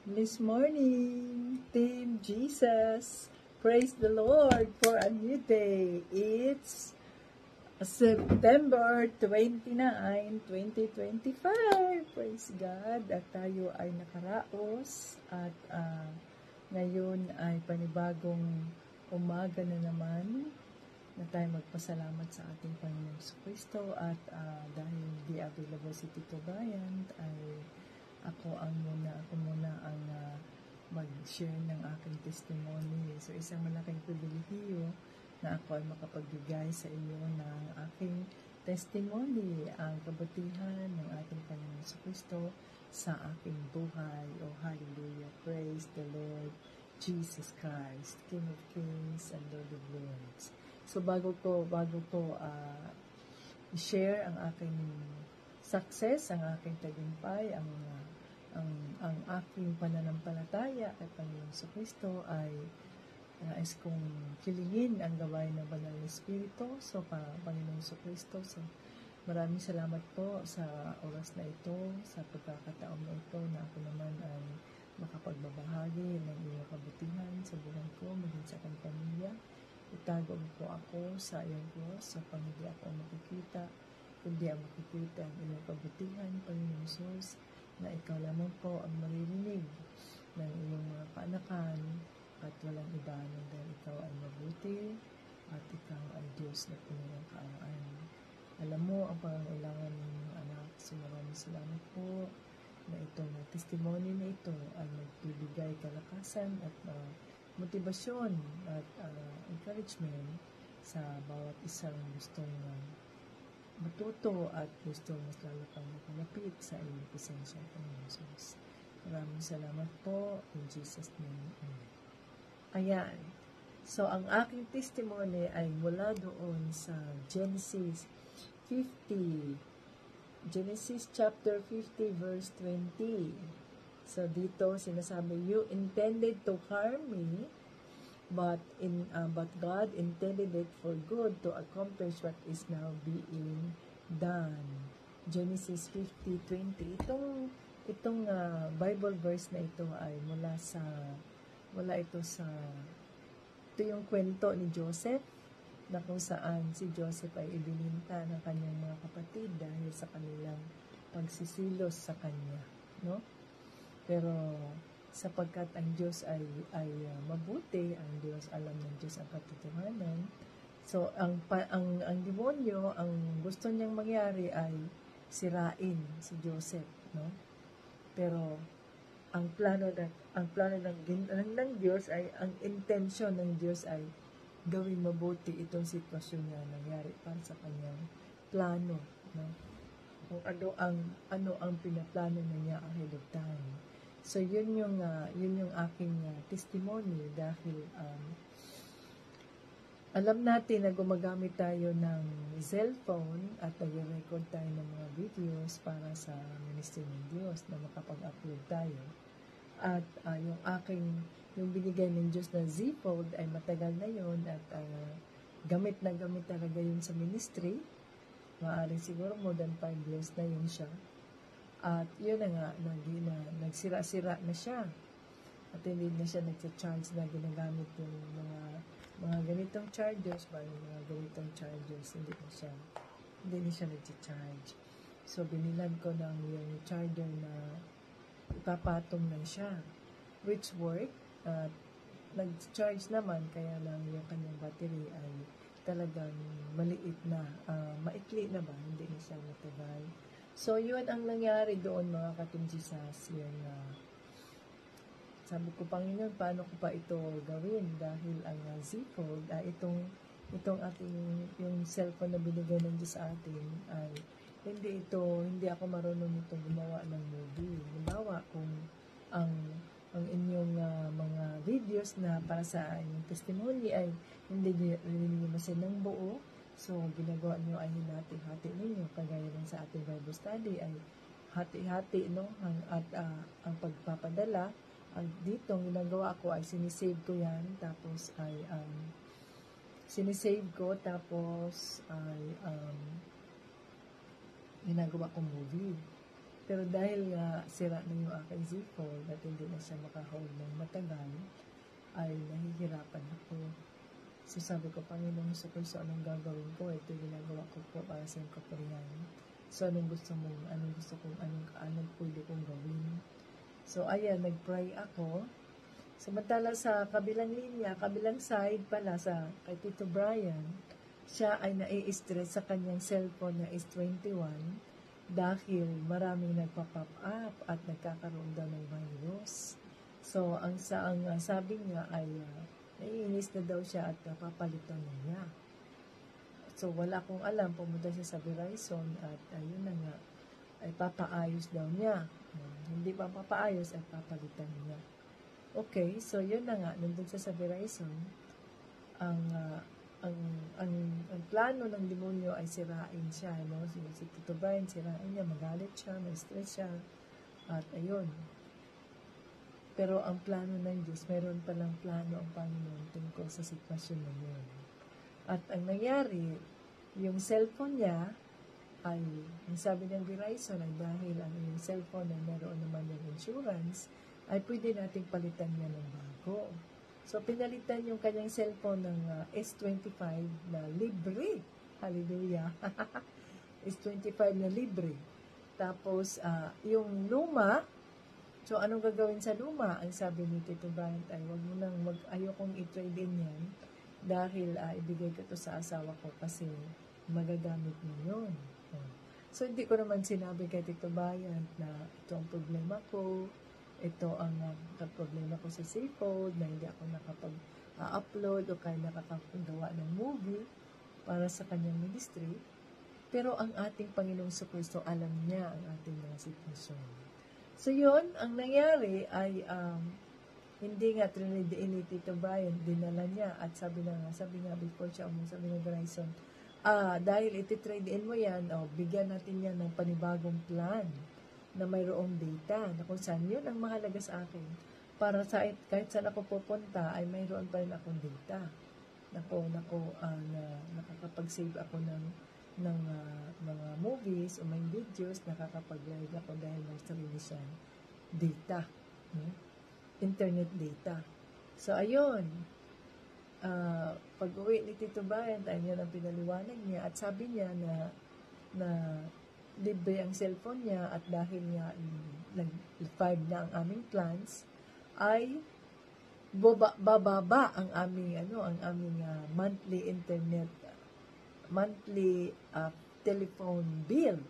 This morning, Team Jesus, praise the Lord for a new day. It's September 29, 2025. Praise God. At tayo ay nakaraos at ngayon ay panibagong umaga na naman na tayo magpasalamat sa ating Panginoong Kristo at dahil di available si Tito Brian ay ako muna ang mag-share ng aking testimony. So, isang malaking pribilehiyo na ako ay makapagbigay sa inyo ng aking testimony, ang kabutihan ng ating Panginoon Kristo sa aking buhay. Oh, hallelujah! Praise the Lord Jesus Christ, King of Kings and Lord of Lords. So, bago ko i-share ang aking success, ang aking tagumpay, ang aking pananampalataya kay Panginoon Kristo ay nais kong kilingin ang gawain ng Banal na Espiritu sa Panginoon Kristo. So, maraming salamat po sa oras na ito, sa pagkakataon na ito na ako naman ay makapagbabahagi ng iyong kabutihan sa buhay ko, maging sa aking pamilya. Itago mo po ako sa iyong Diyos, sa hindi ako makikita, kundi ang makikita ang iyong kabutihan, Panginoon Jesus, na ikaw lamang po ang maririnig ng iyong mga paanakan at walang iba dahil ikaw ay mabuti at ikaw ay Diyos na puno ng kaawaan. Alam mo ang pangangailangan ng mga anak. So maraming salamat po na itong testimony na ito ay magbibigay kalakasan at motivasyon at encouragement sa bawat isang gustong matuto at gusto mas lalo pang makalapit sa iyong presensya, Panginoon Jesus. Maraming salamat po in Jesus' name. Amen. Ayan. So, ang aking testimony ay mula doon sa Genesis 50. Genesis chapter 50 verse 20. So, dito sinasabi, you intended to harm me, but God intended it for good to accomplish what is now being done. Genesis 50:20. Itong Bible verse na ito ay ito yung kwento ni Joseph na kung saan si Joseph ay ibininta ng kanyang mga kapatid dahil sa kanilang pagsisilos sa kanya, no? Pero sapagkat ang Diyos ay mabuti, ang Diyos, alam ng Diyos ang katotohanan. So, ang demonyo, ang gusto niyang mangyari ay sirain si Joseph, no? Pero, ang plano ng Diyos ay, ang intention ng Diyos ay gawing mabuti itong sitwasyon na nangyari para sa kanyang plano, no? Kung ano ang pinaplano na niya ahead of time. So, yun yung aking testimony dahil alam natin na gumagamit tayo ng cellphone at nag-record tayo ng mga videos para sa ministry ng Diyos na makapag-upload tayo. At yung binigay ng Diyos na Z Fold ay matagal na yun at gamit talaga yun sa ministry. Maaaring siguro more than 5 years na yun siya. At yun na nga, nagsira-sira na siya. At hindi na siya nagsa-charge na ginagamit yung mga ganitong chargers, mga ganitong chargers, hindi na siya nagsa-charge. So, binilan ko ng yung charger na ipapatong lang siya, which work. Nag-charge naman, kaya lang yung kanyang battery ay talagang maliit na, maikli na ba, hindi na siya matagal. So, yun ang nangyari doon, mga katimjisas. Yun, sabi ko, Panginoon, paano ko pa ito gawin? Dahil ang Z Fold, itong ating, yung cellphone na binigay ng Diyos sa atin, ay hindi ako marunong itong gumawa ng movie. Halimbawa, kung ang inyong mga videos na para sa inyong testimony ay hindi niyo masin ng buo, so, ginagawa nyo ay hinati-hati ninyo. Kagaya lang sa ating Bible study ay hati-hati, no? At ang pagpapadala, dito, ang ginagawa ko ay sinisave ko yan, tapos ay ginagawa kong movie. Pero dahil nga sira na yung aking Z Fold at hindi na siya makahold ng matagal, ay nahihirapan ako. So sabi ko, Panginoon, so anong gagawin ko? Ito yung ginagawa ko po para sa iyong kapurihan. So anong gusto kong, anong pwede kong gawin? So ayan, nag-pray ako. Samantala sa kabilang linya, kabilang side pala kay Tito Brian, siya ay nai-stress sa kanyang cellphone na S21 dahil maraming nagpa-pop up at nagkakaroon daw ng virus. So, ang sabi niya ay naiinis na daw siya at papalitan na niya. So, wala akong alam. Pumunta siya sa Verizon at ayun na nga, ay papaayos daw niya. Hindi pa papaayos ay papalitan niya. Okay, so yun na nga, nandun siya sa Verizon, ang plano ng demonyo ay sirain siya, no? Si Tito Brian, sirain niya, magalit siya, ma-stress siya, at ayun. Pero ang plano ng Diyos, meron palang plano ang Panginoon tungkol sa sitwasyon na yun. At ang nangyari, yung cellphone niya, ay, ang sabi ng Verizon, ay dahil ang yung cellphone na meron naman yung insurance, ay pwede nating palitan niya ng bago. So, pinalitan yung kanyang cellphone ng S25 na libre. Hallelujah. S25 na libre. Tapos, yung luma, so anong gagawin sa luma? Ang sabi ni Tito Bryant ay, ayokong i-trade in yan dahil ibigay ko to sa asawa ko kasi magagamit niyo yun. So, hindi ko naman sinabi kay Tito Bryant na ito ang problema ko. Ito ang problema ko sa cellphone, na hindi ako nakapag-upload o kaya nakakagawa ng movie para sa kanyang ministry. Pero ang ating Panginoong Kristo, alam niya ang ating mga sitwasyon. So yun, ang nangyari ay hindi nga trinidiin ni Tito Brian, dinala niya at sabi nga before siya sabi ng Verizon, dahil iti-trade-in mo yan, bigyan natin yan ng panibagong plan na mayroong data, na kung saan yun ang mahalaga sa akin. Para kahit saan ako pupunta, ay mayroon pa rin akong data. Na nakakapag-save ako ng mga movies o may videos, nakakapag-live ako dahil may sarili siyang data. Internet data. So, ayun. Pag-uwi ni Tito Brian, ayun ang pinaliwanag niya at sabi niya na libre ang cellphone niya at dahil nga nag-5 na ang aming plans ay bababa ang aming monthly telephone bill.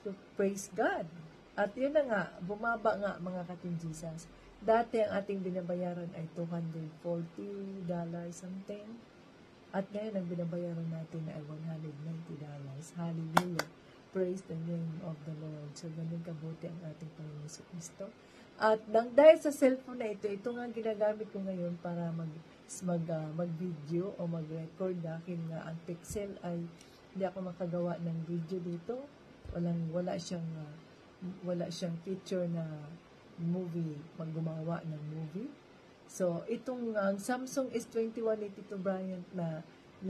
So praise God. At yun na nga, bumaba nga mga katinjisas. Dati ang ating binabayaran ay $240 something. At ngayon ang binabayaran natin ay $190. Hallelujah. Praise the name of the Lord. So, ganun kabuti ang ating Panginoon Kristo. At dahil sa cellphone na ito nga ginagamit ko ngayon para mag-video o mag-record dahil nga ang Pixel ay hindi ako makagawa ng video dito. Wala siyang feature na movie, gumawa ng movie. So, itong Samsung S21 ni Tito Bryant na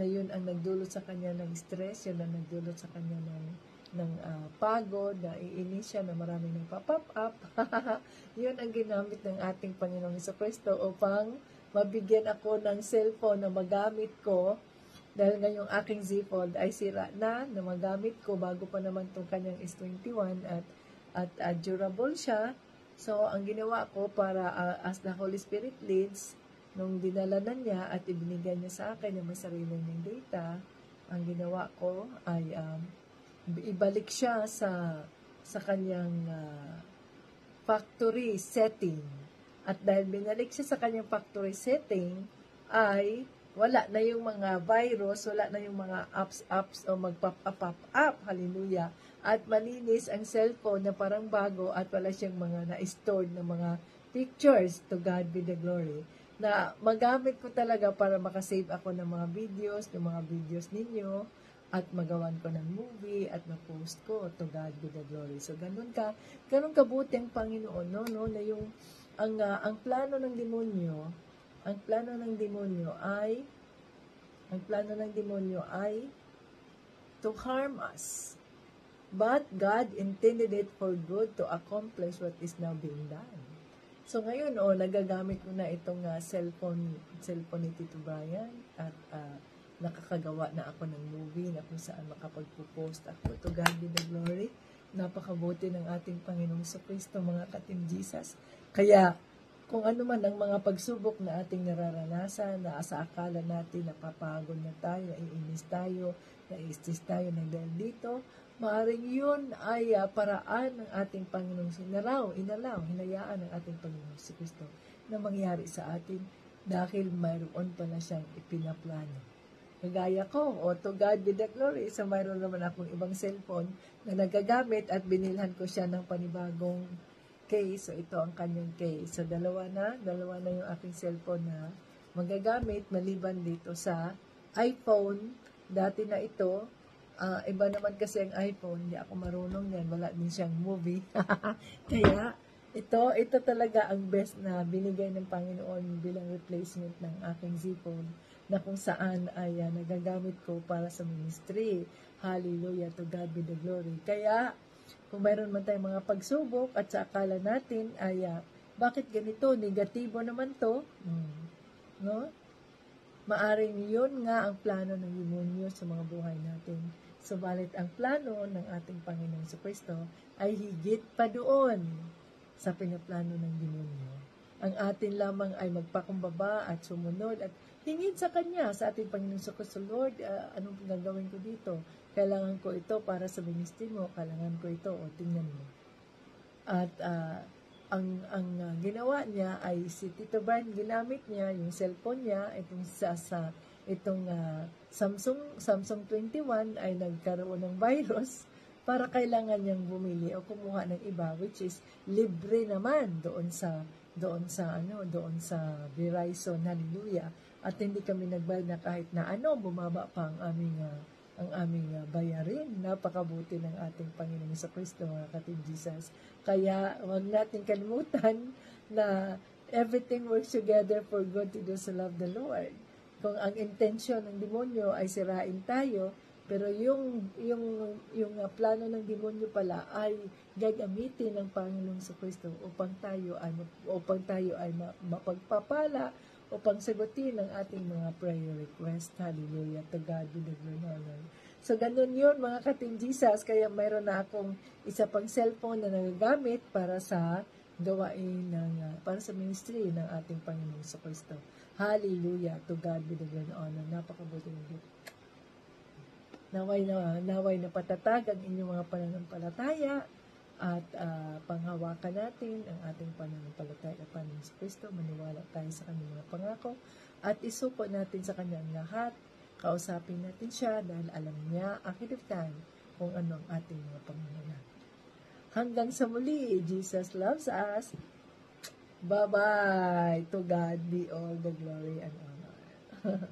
yun ang nagdulot sa kanya ng stress, yun ang nagdulot sa kanya ng pagod, na iinis siya na maraming nagpa-pop up. Yun ang ginamit ng ating Panginoong Kristo upang mabigyan ako ng cellphone na magamit ko dahil ngayong aking Z Fold ay sira na magamit ko bago pa naman itong kanyang S21 at durable siya. So, ang ginawa ko para as the Holy Spirit leads, nung dinala na niya at ibinigay niya sa akin na may sarili niyang data, ang ginawa ko ay ibalik siya sa kanyang factory setting. At dahil binalik siya sa kanyang factory setting, ay wala na yung mga virus, wala na yung mga apps o mag-pop up. Hallelujah. At malinis ang cellphone na parang bago at wala siyang mga na-stored na mga pictures. To God be the glory. Na magamit ko talaga para makasave ako ng mga videos ninyo, at magawan ko ng movie at ma-post ko. To God be the glory. So ganun kabuti ang Panginoon, no, na yung ang plano ng demonyo ay to harm us. But God intended it for good to accomplish what is now being done. So ngayon, nagagamit ko na itong cellphone ni Tito Brian at nakakagawa na ako ng movie na kung saan makapagpo-post ako. To God be the glory. Napakabuti ng ating Panginoong Kristo, mga ka-Team Jesus. Kaya, kung ano man ang mga pagsubok na ating nararanasan, na sa akala natin napapagod na tayo, naiinis tayo, nai-stress tayo ng dahil dito, maaring yun ay paraan ng ating Panginoong hinayaan ng ating Panginoong Kristo na mangyari sa atin dahil mayroon pala siyang ipinaplano. Kagaya ko, to God be the glory, mayroon naman akong ibang cellphone na nagagamit at binilhan ko siya ng panibagong case. So, ito ang kanyang case. So, dalawa na yung aking cellphone na magagamit maliban dito sa iPhone. Dati na ito, iba naman kasi ang iPhone, hindi ako marunong yan, wala din siyang movie. Kaya, ito talaga ang best na binigay ng Panginoon bilang replacement ng aking Z-phone na kung saan ay nagagamit ko para sa ministry. Hallelujah, to God be the glory. Kaya, kung mayroon man tayong mga pagsubok at sa akala natin ay bakit ganito, negatibo naman to, no? Maaring yun nga ang plano ng demonyo sa mga buhay natin. Subalit ang plano ng ating Panginoong Kristo ay higit pa doon sa pinaplano ng demonyo. Ang atin lamang ay magpakumbaba at sumunod at hingin sa Kanya, sa ating Panginoong Kristo, Lord, anong gagawin ko dito? Kailangan ko ito para sa ministry mo, kailangan ko ito, tingnan mo. At ang ginawa niya ay si Tito Brian, ginamit niya yung cellphone niya, itong Samsung 21 ay nagkaroon ng virus para kailangan niyang bumili o kumuha ng iba, which is libre naman doon sa Verizon. Hallelujah. At hindi kami nagbayad na kahit na bumaba pa ang aming bayarin. Napakabuti ng ating Panginoong Kristo, mga ka-Team Jesus. Kaya huwag natin kalimutan na everything works together for good to those who love the Lord. Kung ang intention ng demonyo ay sirain tayo, pero yung plano ng demonyo pala ay gagamitin ng Panginoong Kristo upang tayo ay mapagpapala, upang sagutin ang ating mga prayer request. Hallelujah. To God be the glory. So, ganun yun, mga ka-Team Jesus. Kaya mayroon na akong isa pang cellphone na nagagamit para sa gawain para sa ministry ng ating Panginoong Kristo. Hallelujah. To God be the glory and honor. Napakabuti ng Diyos. Naway na patatag ang inyong mga pananampalataya at panghawakan natin ang ating pananampalataya at Panginoong Kristo. Maniwala tayo sa kanyang mga pangako at isuko natin sa kanyang lahat. Kausapin natin siya dahil alam niya ahead of time kung ano ang ating mga pangangailangan. Hanggang sa muli, Jesus loves us. Bye-bye. To God be all the glory and honor.